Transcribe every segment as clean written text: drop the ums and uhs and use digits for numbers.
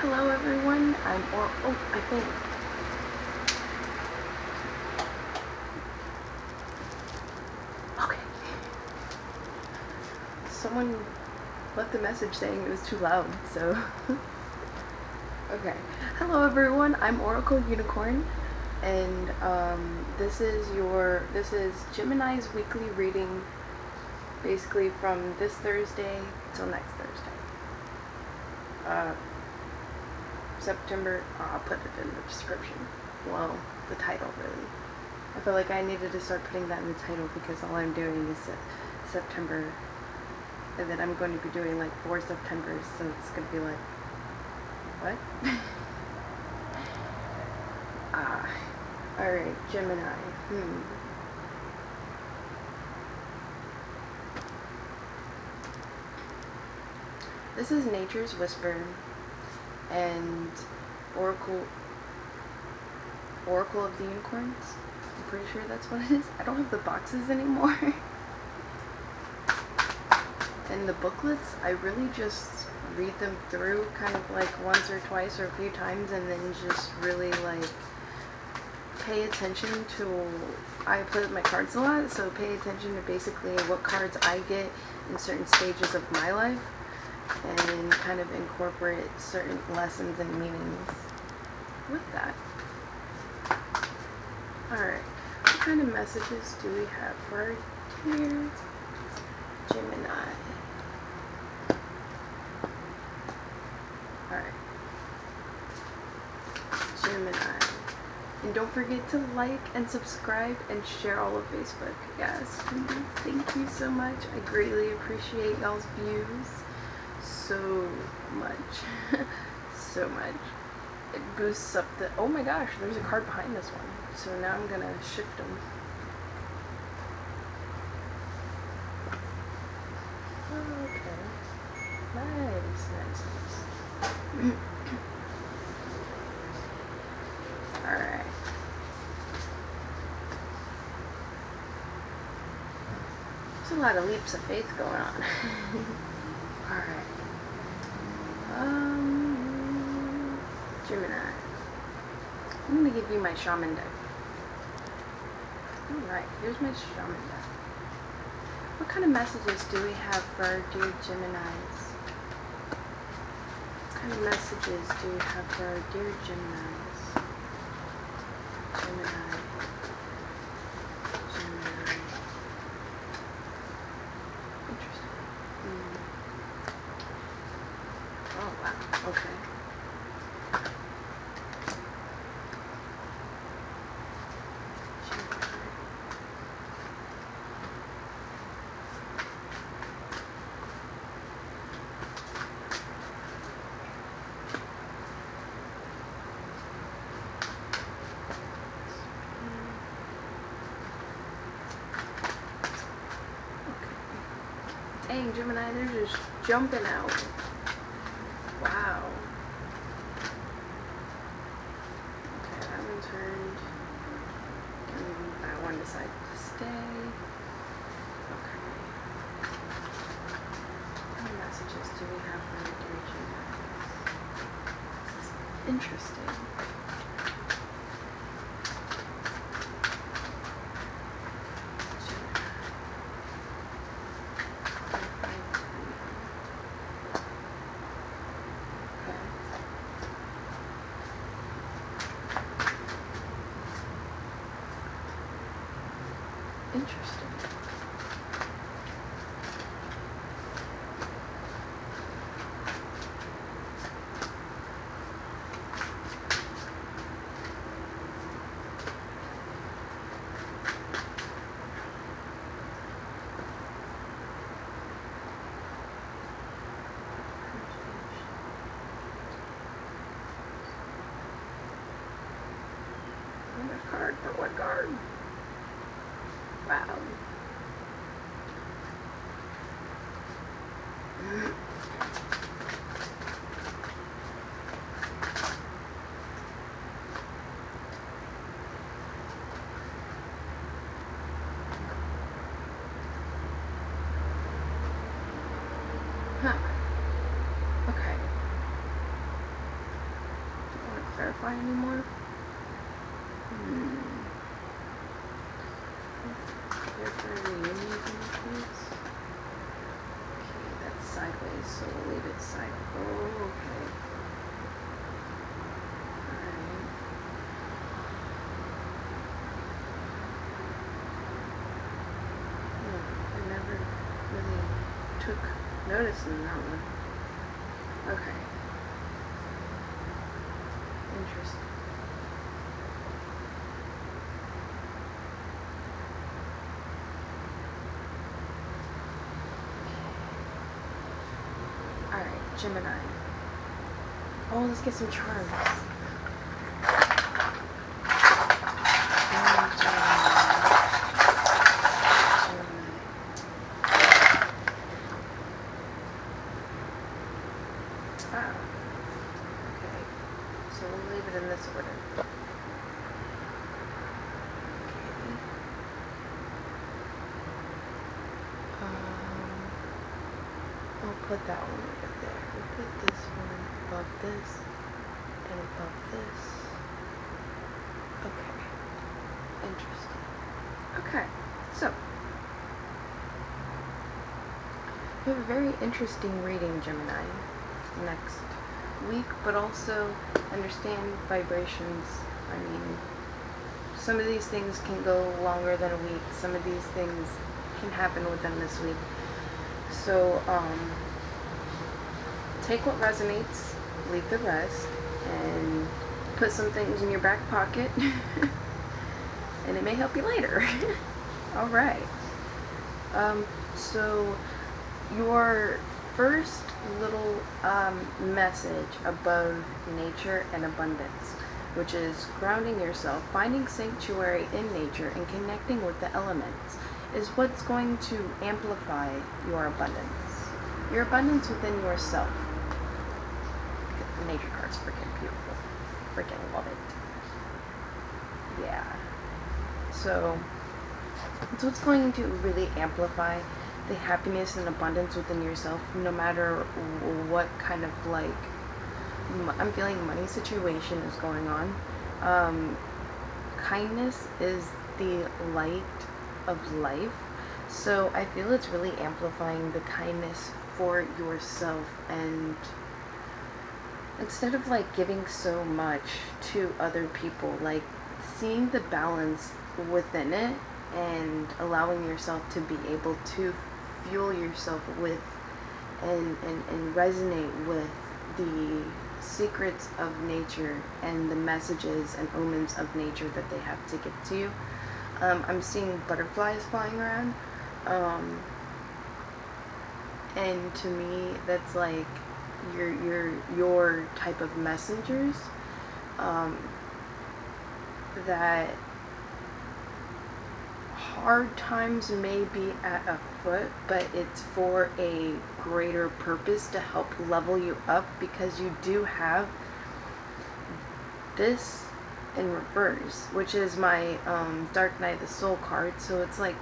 Hello everyone, oh, I think. Okay. Someone left a message saying it was too loud, so. Okay. Hello everyone, I'm Oracle Unicorn, and this is Gemini's weekly reading, basically from this Thursday till next Thursday. September, I'll put it in the description. Well, the title really. I feel like I needed to start putting that in the title because all I'm doing is September, and then I'm going to be doing like 4 Septembers, so it's going to be like, what? Alright, Gemini. This is Nature's Whisper, and Oracle of the Unicorns. I'm pretty sure that's what it is. I don't have the boxes anymore. And the booklets, I really just read them through kind of like once or twice or a few times, and then just really like pay attention to, I play with my cards a lot, so pay attention to basically what cards I get in certain stages of my life, and kind of incorporate certain lessons and meanings with that. Alright, what kind of messages do we have for our dear Gemini? Alright, Gemini. And don't forget to like and subscribe and share all of Facebook. Yes, thank you so much. I greatly appreciate y'all's views so much. So much. It boosts up the, oh my gosh, there's a card behind this one. So now I'm gonna shift them. Okay. Nice. Alright. There's a lot of leaps of faith going on. Alright. Gemini. I'm gonna give you my shaman deck. Alright, here's my shaman deck. What kind of messages do we have for our dear Geminis? What kind of messages do we have for our dear Geminis? Gemini. Interesting. Oh wow, okay. Dang, Gemini, they're just jumping out. Wow. Okay, that one turned. And that one decided to stay. Okay. What kind of messages do we have for the dear Gemini? This is interesting. Interesting. Another card for what card? Wow. Huh. Okay. clarify anymore. Here for reunions and things. Okay, that's sideways, so we'll leave it sideways. Oh, okay. Alright. I never really took notice in that one. Okay. Interesting. Alright, Gemini. Oh, let's get some charms. Ah, okay. So we'll leave it in this order. Okay. I'll put that one over there. We'll put this one above this and above this. Okay. Interesting. Okay. So we have a very interesting reading, Gemini, next week, but also understand vibrations. I mean, some of these things can go longer than a week. Some of these things can happen within this week. So, take what resonates, leave the rest, and put some things in your back pocket, and it may help you later. Alright. So, your first little message above nature and abundance, which is grounding yourself, finding sanctuary in nature, and connecting with the elements, is what's going to amplify your abundance. Your abundance within yourself. The nature card's freaking beautiful. Freaking love it. Yeah. So, it's what's going to really amplify the happiness and abundance within yourself, no matter what kind of, like, I'm feeling money situation is going on. Kindness is the light of life, so I feel it's really amplifying the kindness for yourself, and instead of like giving so much to other people, like seeing the balance within it and allowing yourself to be able to fuel yourself with and resonate with the secrets of nature and the messages and omens of nature that they have to give to you. I'm seeing butterflies flying around, and to me that's like your type of messengers, that hard times may be at afoot, but it's for a greater purpose to help level you up, because you do have this in reverse, which is my Dark Night of the Soul card. So it's like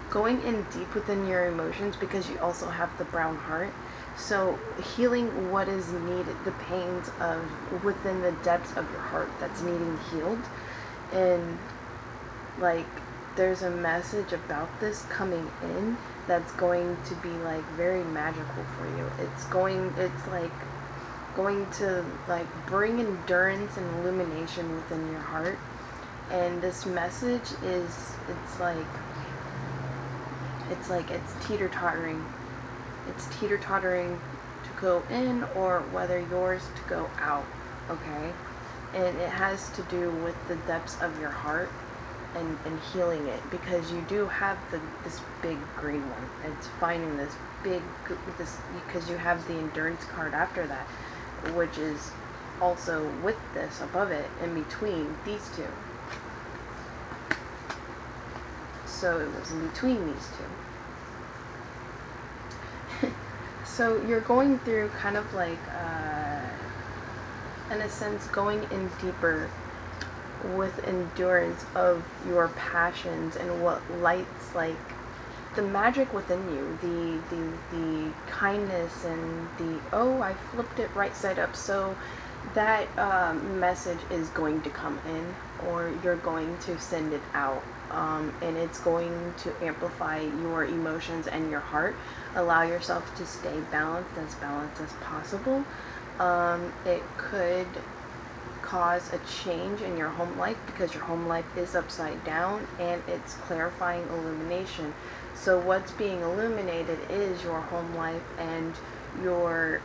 going in deep within your emotions, because you also have the brown heart. So healing what is needed, the pains of within the depths of your heart that's needing healed. And like there's a message about this coming in that's going to be like very magical for you. It's like going to like bring endurance and illumination within your heart. And this message is, it's teeter-tottering. It's teeter-tottering to go in, or whether yours to go out, okay? And it has to do with the depths of your heart and healing it, because you do have this big green one. It's finding this because you have the endurance card after that, which is also with this above it, in between these two. So it was in between these two. So you're going through kind of like, in a sense, going in deeper with endurance of your passions and what lights like the magic within you, the kindness and the, oh, I flipped it right side up. So that message is going to come in, or you're going to send it out, and it's going to amplify your emotions and your heart. Allow yourself to stay balanced as possible. It could cause a change in your home life because your home life is upside down, and it's clarifying illumination. So what's being illuminated is your home life and your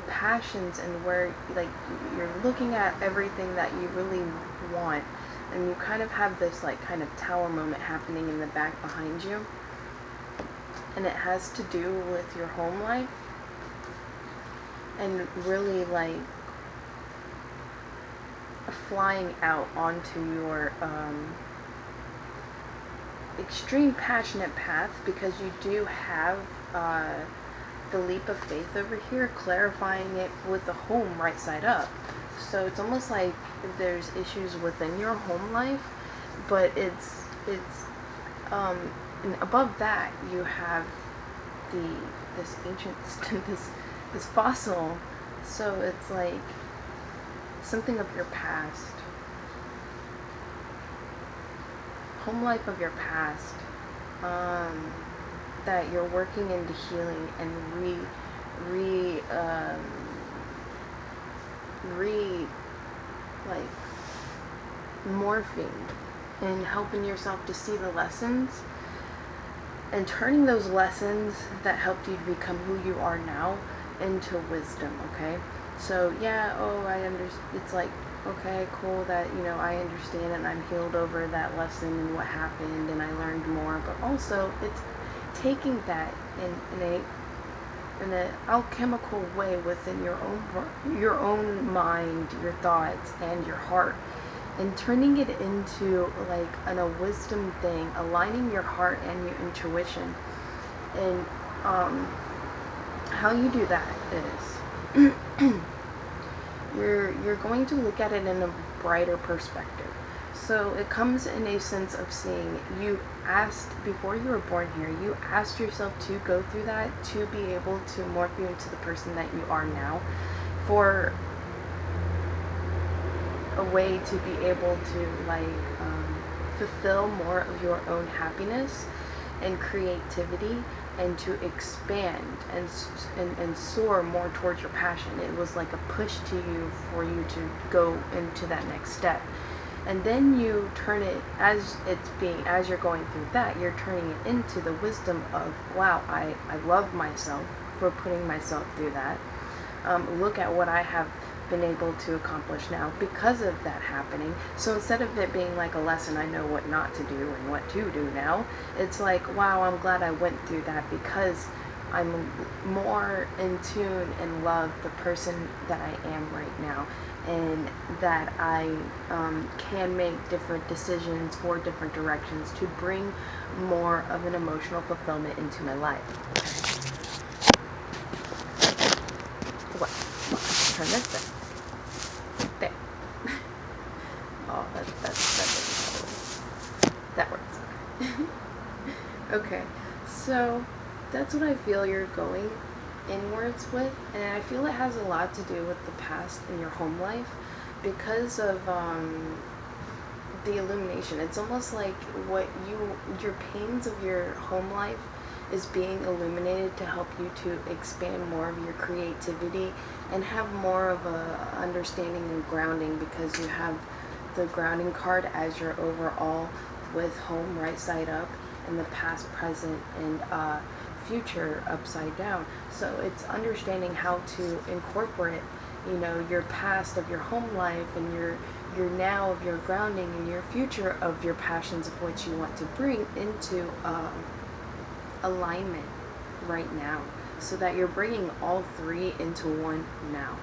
passions, and where, like, you're looking at everything that you really want, and you kind of have this like kind of tower moment happening in the back behind you, and it has to do with your home life, and really like flying out onto your extreme passionate path, because you do have the leap of faith over here, clarifying it with the home right side up. So it's almost like there's issues within your home life, but it's and above that you have this ancient this fossil. So it's like something of your past, home life of your past, that you're working into healing and like morphing and helping yourself to see the lessons and turning those lessons that helped you to become who you are now into wisdom. Okay, so yeah, I understand. It's like, okay, cool, that, I understand and I'm healed over that lesson and what happened and I learned more, but also it's taking that in an alchemical way within your own mind, your thoughts, and your heart, and turning it into like a wisdom thing, aligning your heart and your intuition. And how you do that is you're going to look at it in a brighter perspective. So it comes in a sense of seeing, you asked, before you were born here, you asked yourself to go through that to be able to morph you into the person that you are now, for a way to be able to fulfill more of your own happiness and creativity, and to expand and soar more towards your passion. It was like a push to you for you to go into that next step. And then you turn it, as you're going through that, you're turning it into the wisdom of, wow, I love myself for putting myself through that. Look at what I have been able to accomplish now because of that happening. So instead of it being like a lesson, I know what not to do and what to do now, it's like, wow, I'm glad I went through that, because I'm more in tune and love the person that I am right now, and that I can make different decisions for different directions to bring more of an emotional fulfillment into my life. What? Turn this thing. There. Oh, that works. Okay, so that's what I feel you're going inwards with, and I feel it has a lot to do with the past in your home life because of the illumination. It's almost like your pains of your home life is being illuminated to help you to expand more of your creativity and have more of a understanding and grounding, because you have the grounding card as your overall, with home right side up and the past, present, and future upside down. So it's understanding how to incorporate, your past of your home life and your now of your grounding, and your future of your passions of what you want to bring into alignment right now, so that you're bringing all three into one now.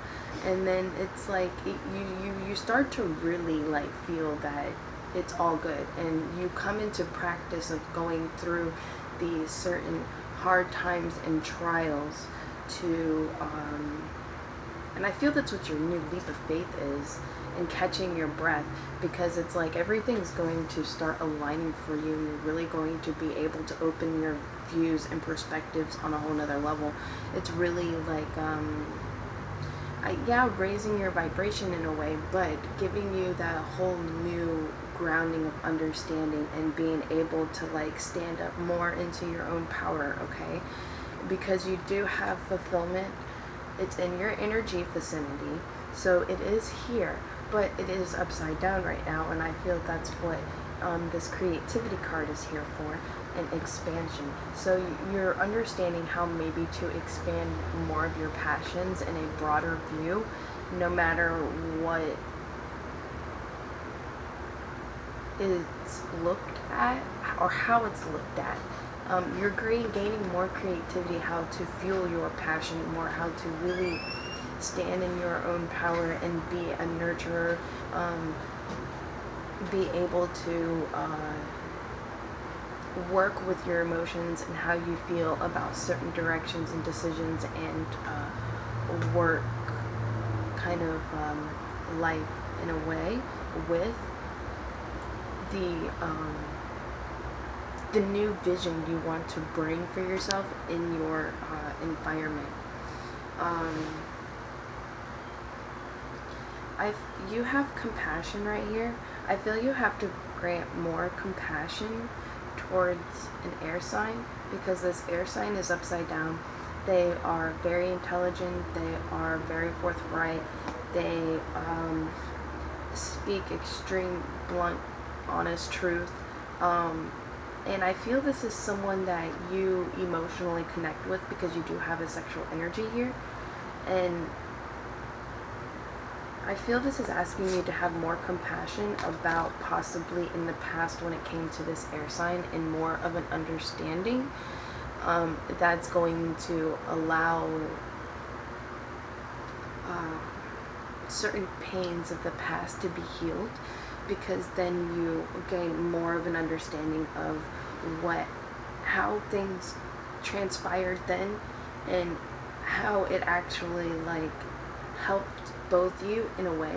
And then it's like you start to really like feel that it's all good, and you come into practice of going through these certain hard times and trials to and I feel that's what your new leap of faith is, and catching your breath, because it's like everything's going to start aligning for you, and you're really going to be able to open your views and perspectives on a whole nother level. It's really like yeah, raising your vibration in a way, but giving you that whole new grounding of understanding and being able to like stand up more into your own power, okay? Because you do have fulfillment. It's in your energy vicinity, so it is here, but it is upside down right now, and I feel that's what this creativity card is here for, an expansion. So you're understanding how maybe to expand more of your passions in a broader view, no matter what it's looked at or how it's looked at. You're gaining more creativity, how to fuel your passion more, how to really stand in your own power and be a nurturer, be able to work with your emotions and how you feel about certain directions and decisions, and work kind of life in a way with the new vision you want to bring for yourself in your environment. You have compassion right here. I feel you have to grant more compassion towards an air sign, because this air sign is upside down. They are very intelligent, they are very forthright, they speak extreme, blunt, honest truth. And I feel this is someone that you emotionally connect with, because you do have a sexual energy here. And I feel this is asking you to have more compassion about possibly in the past when it came to this air sign, and more of an understanding that's going to allow certain pains of the past to be healed, because then you gain more of an understanding of how things transpired then, and how it actually like helped both you in a way,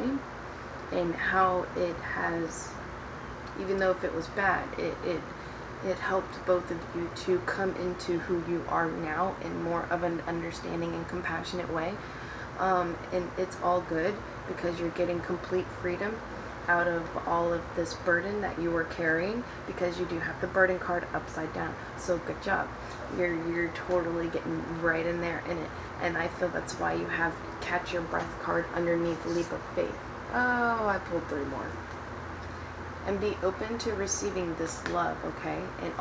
and how it has, even though if it was bad, it helped both of you to come into who you are now in more of an understanding and compassionate way. And it's all good, because you're getting complete freedom out of all of this burden that you were carrying, because you do have the burden card upside down. So good job. You're totally getting right in there in it. And I feel that's why you have catch your breath card underneath leap of faith. Oh, I pulled 3 more. And be open to receiving this love, okay? And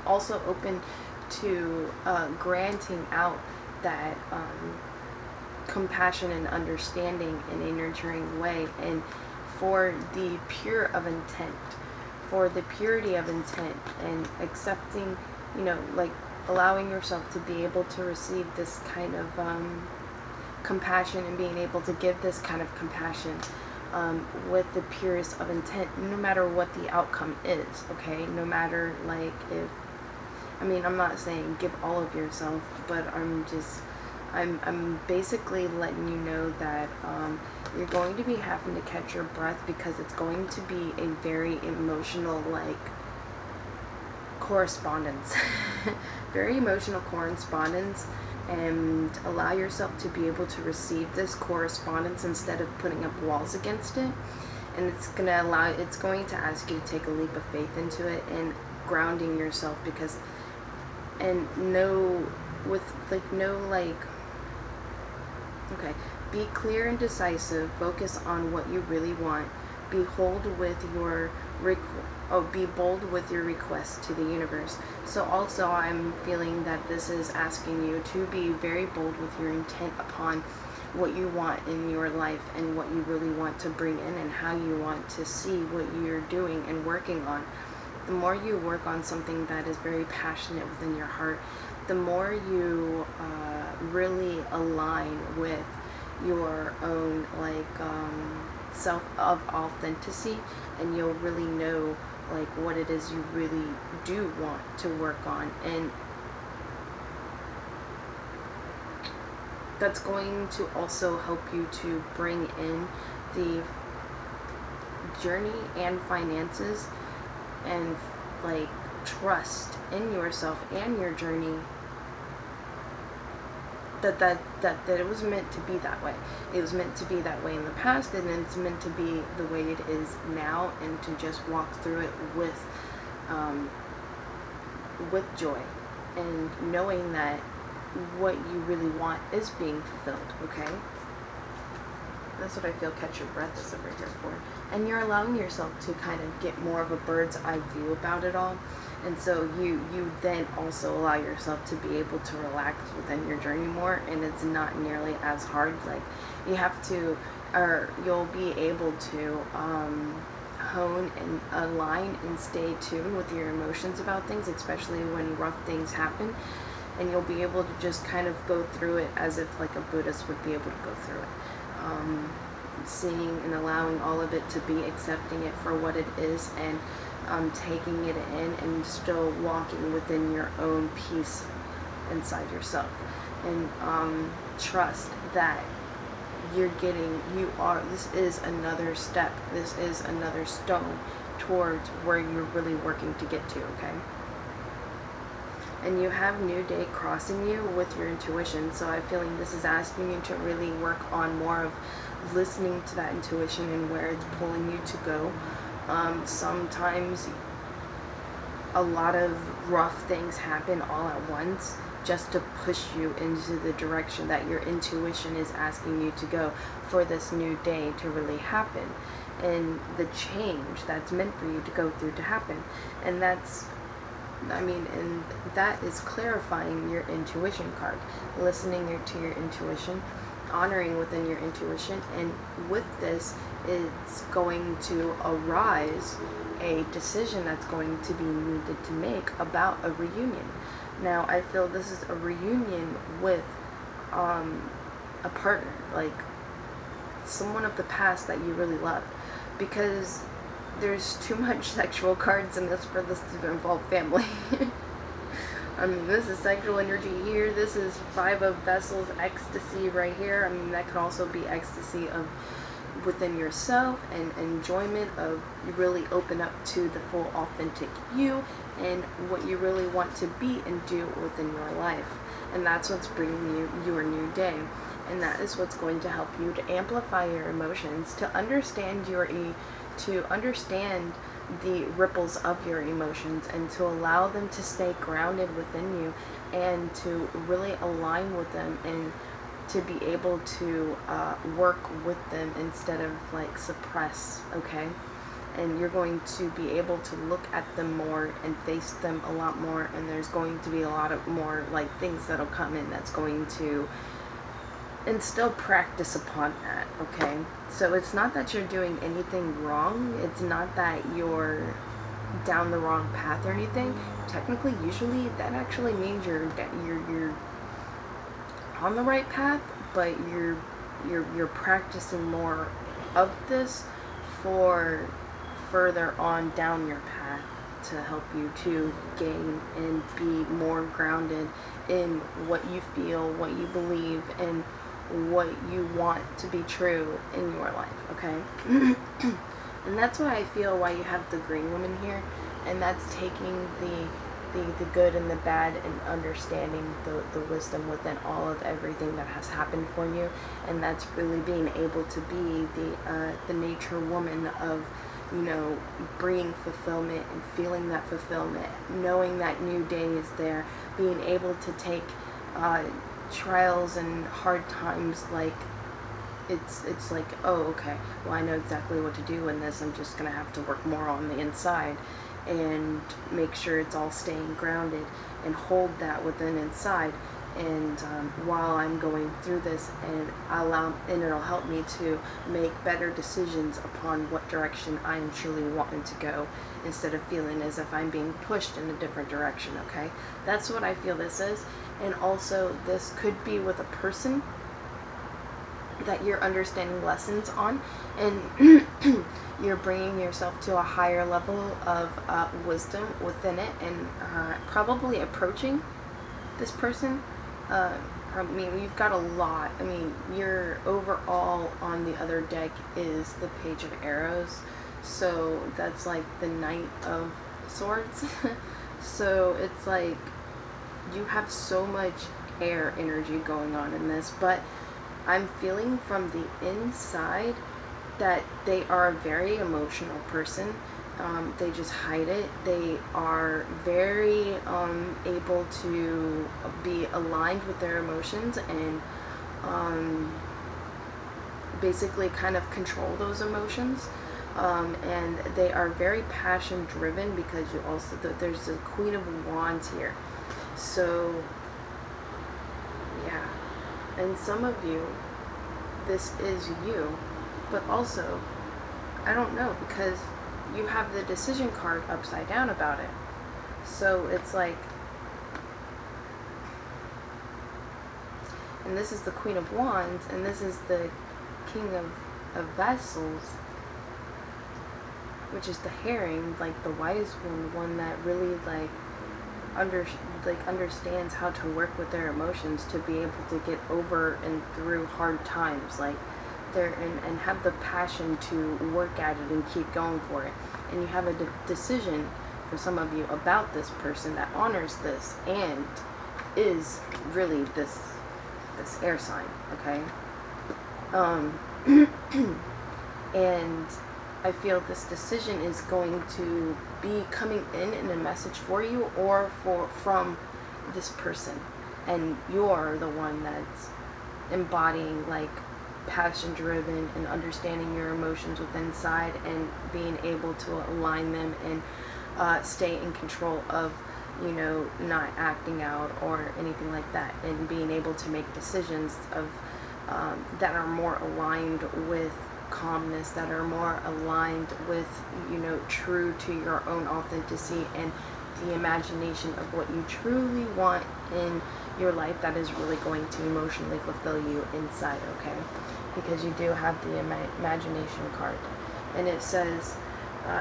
also open to granting out that compassion and understanding in a nurturing way, and for the pure of intent, for the purity of intent, and accepting, like allowing yourself to be able to receive this kind of compassion, and being able to give this kind of compassion with the purest of intent, no matter what the outcome is, okay? No matter like I'm not saying give all of yourself, but I'm basically letting you know that you're going to be having to catch your breath, because it's going to be a very emotional like correspondence. Very emotional correspondence, and allow yourself to be able to receive this correspondence instead of putting up walls against it. And it's going to ask you to take a leap of faith into it, and grounding yourself, because okay, be clear and decisive, focus on what you really want, be bold with your request to the universe. So also I'm feeling that this is asking you to be very bold with your intent upon what you want in your life, and what you really want to bring in, and how you want to see what you're doing and working on. The more you work on something that is very passionate within your heart, the more you really align with your own self of authenticity, and you'll really know like what it is you really do want to work on. And that's going to also help you to bring in the journey and finances, and like trust in yourself and your journey that it was meant to be that way. It was meant to be that way in the past, and it's meant to be the way it is now, and to just walk through it with joy, and knowing that what you really want is being fulfilled. Okay, that's what I feel catch your breath is over here for. And you're allowing yourself to kind of get more of a bird's eye view about it all. And so you then also allow yourself to be able to relax within your journey more, and it's not nearly as hard. Like, you have to, or you'll be able to hone and align and stay tuned with your emotions about things, especially when rough things happen. And you'll be able to just kind of go through it as if like a Buddhist would be able to go through it. Seeing and allowing all of it to be, accepting it for what it is, and taking it in, and still walking within your own peace inside yourself. And trust that this is another step, this is another stone towards where you're really working to get to, okay? And you have New Day crossing you with your intuition, so I'm feeling this is asking you to really work on more of listening to that intuition and where it's pulling you to go. Sometimes a lot of rough things happen all at once, just to push you into the direction that your intuition is asking you to go for this new day to really happen, and the change that's meant for you to go through to happen. And and that is clarifying your intuition card, listening to your intuition, honoring within your intuition. And with this, it's going to arise a decision that's going to be needed to make about a reunion. Now, I feel this is a reunion with a partner, like someone of the past that you really love, because there's too much sexual cards in this for this to involve family. I mean, this is sexual energy here. This is Five of Vessels, ecstasy right here. I mean, that could also be ecstasy of within yourself, and enjoyment of you really open up to the full authentic you and what you really want to be and do within your life. And that's what's bringing you your new day. And that is what's going to help you to amplify your emotions, to understand the ripples of your emotions, and to allow them to stay grounded within you, and to really align with them, and to be able to work with them instead of like suppress, okay? And you're going to be able to look at them more and face them a lot more, and there's going to be a lot of more like things that'll come in that's going to instill practice upon that, okay? So it's not that you're doing anything wrong, it's not that you're down the wrong path or anything. Technically, usually that actually means you're on the right path, but you're practicing more of this for further on down your path, to help you to gain and be more grounded in what you feel, what you believe, and what you want to be true in your life, okay? And that's why I feel why you have the green woman here, and that's taking the good and the bad, and understanding the wisdom within all of everything that has happened for you. And that's really being able to be the nature woman of, you know, bringing fulfillment and feeling that fulfillment, knowing that new day is there, being able to take trials and hard times like it's like, oh, okay, well, I know exactly what to do in this. I'm just gonna have to work more on the inside and make sure it's all staying grounded, and hold that within inside. And while I'm going through this, and it'll help me to make better decisions upon what direction I'm truly wanting to go, instead of feeling as if I'm being pushed in a different direction, okay? That's what I feel this is. And also, this could be with a person that you're understanding lessons on, and you're bringing yourself to a higher level of wisdom within it, and probably approaching this person. I mean, you've got a lot. I mean, your overall on the other deck is the Page of Arrows, so that's like the Knight of Swords. So it's like you have so much air energy going on in this, but I'm feeling from the inside that they are a very emotional person. They just hide it. They are very able to be aligned with their emotions and basically kind of control those emotions. And they are very passion driven, because you also, there's the Queen of Wands here. So yeah, and some of you, this is you, but also, I don't know, because you have the Decision card upside down about it. So it's like, and this is the Queen of Wands, and this is the King of Vessels, which is the Herring, like the wise one, the one that really understands how to work with their emotions to be able to get over and through hard times, like there, and have the passion to work at it and keep going for it. And you have a decision for some of you about this person that honors this and is really this air sign, okay? And I feel this decision is going to be coming in a message for you, or from this person, and you're the one that's embodying like passion driven and understanding your emotions within inside and being able to align them and stay in control of, you know, not acting out or anything like that, and being able to make decisions of that are more aligned with calmness, that are more aligned with, you know, true to your own authenticity and the imagination of what you truly want in your life, that is really going to emotionally fulfill you inside, okay? Because you do have the imagination card, and it says,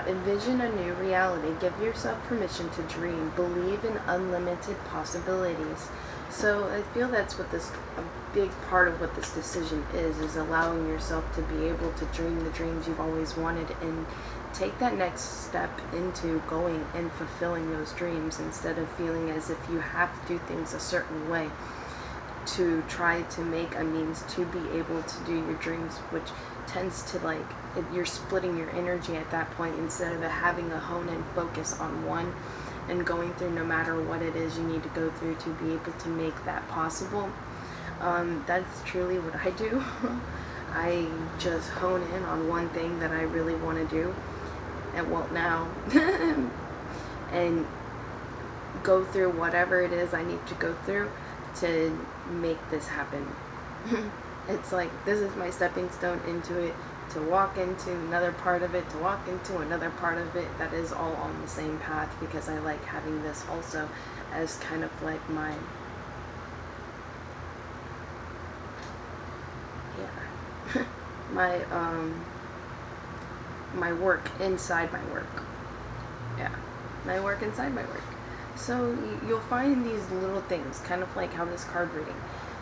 envision a new reality, give yourself permission to dream, believe in unlimited possibilities. So I feel that's what this, a big part of what this decision is allowing yourself to be able to dream the dreams you've always wanted, and take that next step into going and fulfilling those dreams, instead of feeling as if you have to do things a certain way to try to make a means to be able to do your dreams, which tends to, like, you're splitting your energy at that point, instead of having a hone and focus on one and going through no matter what it is you need to go through to be able to make that possible. That's truly what I do. I just hone in on one thing that I really want to do, and well, now and go through whatever it is I need to go through to make this happen. It's like, this is my stepping stone into it, to walk into another part of it, to walk into another part of it that is all on the same path, because I like having this also as kind of like my, yeah, my work inside my work. Yeah, my work inside my work. So you'll find these little things, kind of like how this card reading,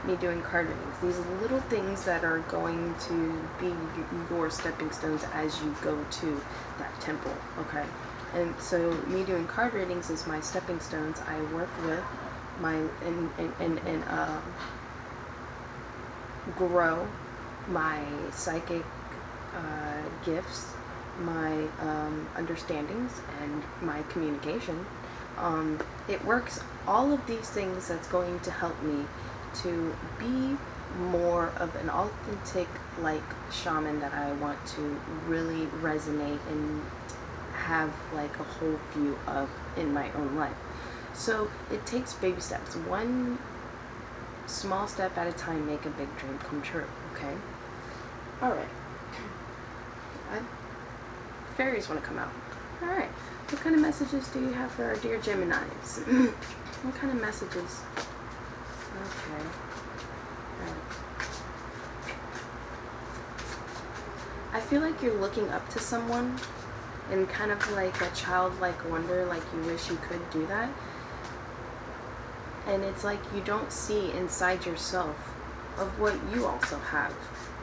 me doing card readings, these little things that are going to be your stepping stones as you go to that temple, okay? And so me doing card readings is my stepping stones. I work with my, and grow my psychic gifts, my understandings, and my communication. It works, all of these things that's going to help me to be more of an authentic, like, shaman that I want to really resonate and have like a whole view of in my own life. So it takes baby steps, one small step at a time, make a big dream come true, okay? Alright. Fairies want to come out. Alright. What kind of messages do you have for our dear Geminis? What kind of messages? Okay. Right. I feel like you're looking up to someone in kind of like a childlike wonder, like you wish you could do that. And it's like you don't see inside yourself of what you also have,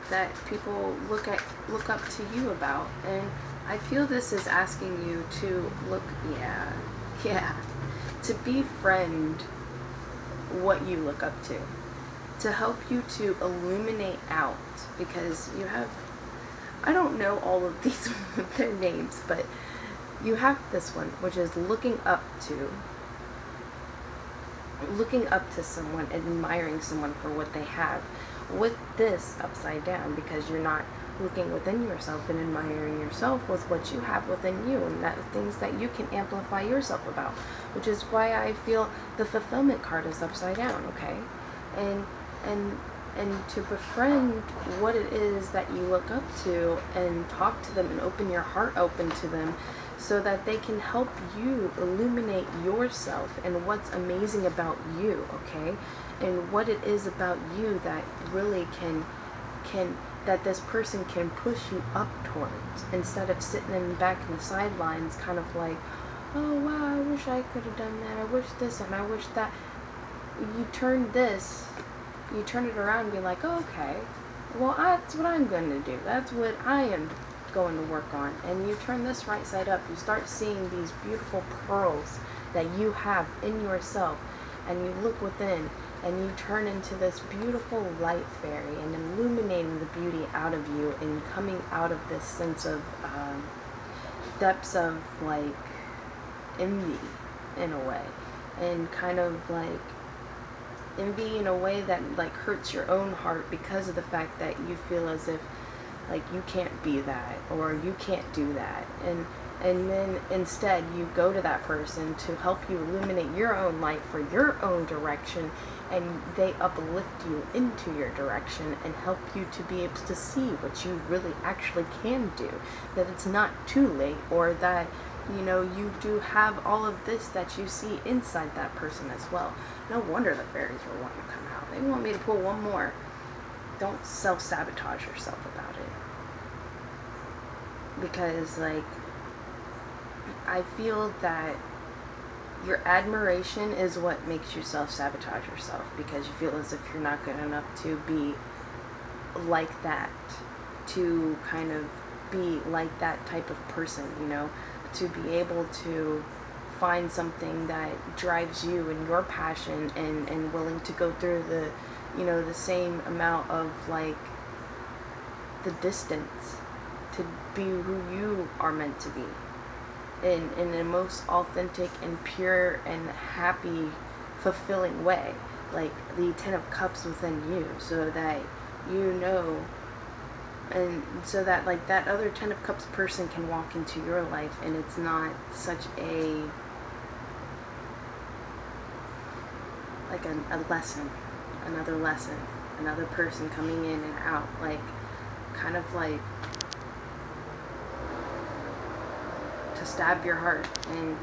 that people look up to you about. And I feel this is asking you to look, to befriend what you look up to help you to illuminate out, because you have, I don't know all of these their names, but you have this one, which is looking up to someone, admiring someone for what they have. With this upside down, because you're not looking within yourself and admiring yourself with what you have within you, and that things that you can amplify yourself about, which is why I feel the fulfillment card is upside down, okay? And to befriend what it is that you look up to, and talk to them and open your heart open to them, so that they can help you illuminate yourself and what's amazing about you, okay? And what it is about you that really can that this person can push you up towards, instead of sitting in the back in the sidelines kind of like, oh wow, I wish I could have done that, I wish this and I wish that. You turn it around and be like, oh, okay, well, that's what I'm going to do, that's what I am going to work on. And you turn this right side up, you start seeing these beautiful pearls that you have in yourself, and you look within, and you turn into this beautiful light fairy, and illuminating the beauty out of you, and coming out of this sense of depths of like envy in a way, and kind of like envy in a way that like hurts your own heart, because of the fact that you feel as if like you can't be that, or you can't do that, and then instead you go to that person to help you illuminate your own light for your own direction, and they uplift you into your direction and help you to be able to see what you really actually can do, that it's not too late, or that you do have all of this that you see inside that person as well. No wonder the fairies were wanting to come out. They want me to pull one more. Don't self-sabotage yourself about it. Because, like, I feel that your admiration is what makes you self-sabotage yourself, because you feel as if you're not good enough to be like that, to kind of be like that type of person, to be able to find something that drives you and your passion, and willing to go through the the same amount of like the distance to be who you are meant to be in the most authentic and pure and happy, fulfilling way, like the 10 of Cups within you, so that and so that like that other 10 of Cups person can walk into your life, and it's not such a like a lesson, another person coming in and out, like kind of like to stab your heart, and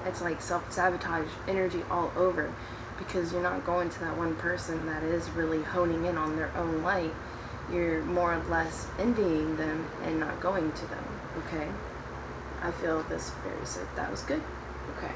it's like self-sabotage energy all over, because you're not going to that one person that is really honing in on their own light. You're more or less envying them and not going to them, okay? I feel this very said that was good. Okay.